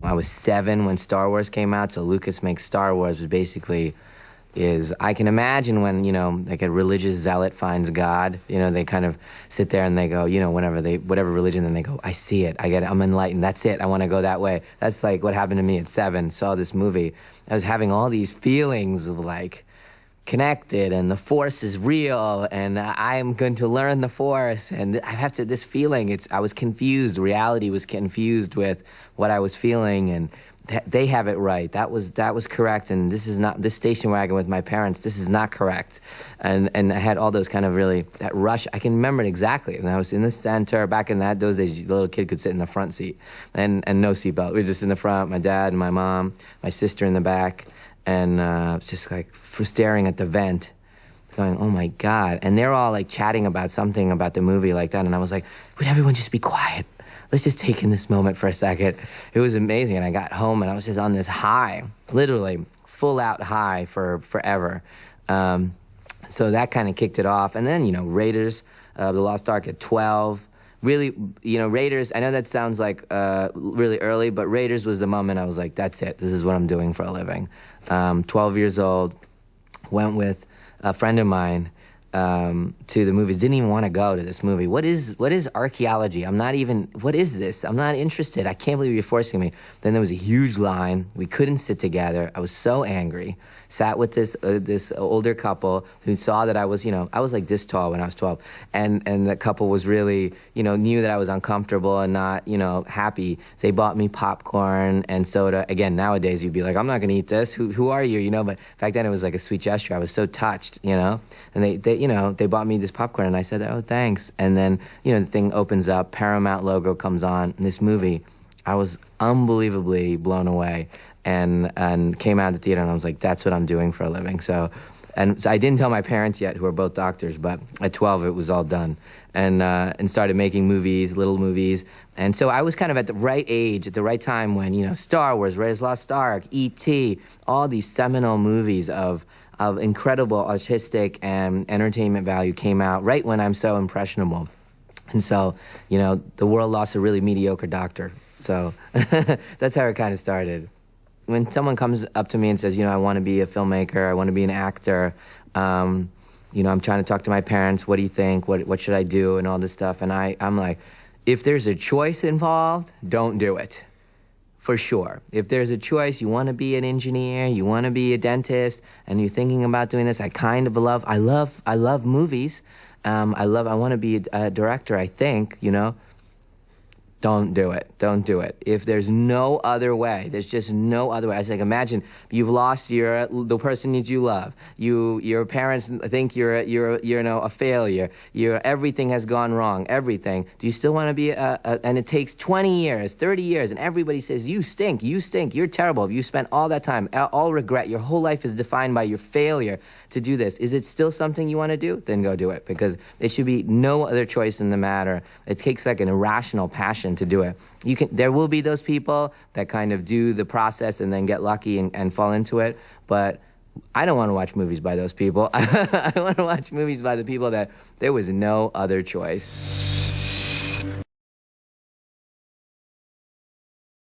I was 7 when Star Wars came out, so Lucas makes Star Wars, which basically is, I can imagine when, like a religious zealot finds God, they kind of sit there and they go, whatever religion, then they go, I see it, I get it, I'm enlightened, that's it, I want to go that way. That's like what happened to me at 7, saw this movie. I was having all these feelings of like, connected, and the Force is real, and I'm going to learn the Force, and I have to, this feeling, I was confused, reality was confused with what I was feeling, and they have it right. That was correct, and this is not, this station wagon with my parents, this is not correct. And I had all those kind of really, that rush, I can remember it exactly. And I was in the center, back in those days, the little kid could sit in the front seat, and no seatbelt. We were just in the front, my dad and my mom, my sister in the back, and just like staring at the vent, going, oh my God. And they're all like chatting about something about the movie like that, and I was like, would everyone just be quiet? Let's just take in this moment for a second. It was amazing, and I got home, and I was just on this high, literally full-out high for forever. So that kind of kicked it off. And then, Raiders, The Lost Ark at 12. Really, Raiders, I know that sounds like really early, but Raiders was the moment I was like, that's it. This is what I'm doing for a living. 12 years old, went with a friend of mine to the movies. Didn't even want to go to this movie. What is archaeology? What is this? I'm not interested. I can't believe you're forcing me. Then there was a huge line. We couldn't sit together. I was so angry. Sat with this older couple who saw that I was, I was like this tall when I was 12. And the couple was really, knew that I was uncomfortable and not, happy. They bought me popcorn and soda. Again, nowadays you'd be like, I'm not going to eat this. Who are you? But back then it was like a sweet gesture. I was so touched, And they bought me this popcorn, and I said, oh, thanks. And then, the thing opens up, Paramount logo comes on, and this movie, I was unbelievably blown away, and came out of the theater, and I was like, that's what I'm doing for a living. So I didn't tell my parents yet, who are both doctors, but at 12 it was all done, and started making movies, little movies. And so I was kind of at the right age, at the right time when, Star Wars, Raiders of the Lost Ark, E.T., all these seminal movies of incredible artistic and entertainment value came out right when I'm so impressionable. And so, the world lost a really mediocre doctor. So that's how it kind of started. When someone comes up to me and says, I want to be a filmmaker, I want to be an actor, I'm trying to talk to my parents, what do you think, what should I do, and all this stuff. And I'm like, if there's a choice involved, don't do it. For sure. If there's a choice, you want to be an engineer, you want to be a dentist, and you're thinking about doing this, I love movies. I want to be a director, I think, Don't do it. Don't do it. If there's no other way, there's just no other way. I was like, imagine you've lost the person that you love. Your parents think you're a failure. Everything has gone wrong. Everything. Do you still want to be and it takes 20 years, 30 years, and everybody says you stink. You're terrible. You spent all that time, all regret. Your whole life is defined by your failure to do this. Is it still something you want to do? Then go do it, because it should be no other choice in the matter. It takes like an irrational passion to do it. There will be those people that kind of do the process and then get lucky and fall into it, but I don't want to watch movies by those people. I want to watch movies by the people that there was no other choice.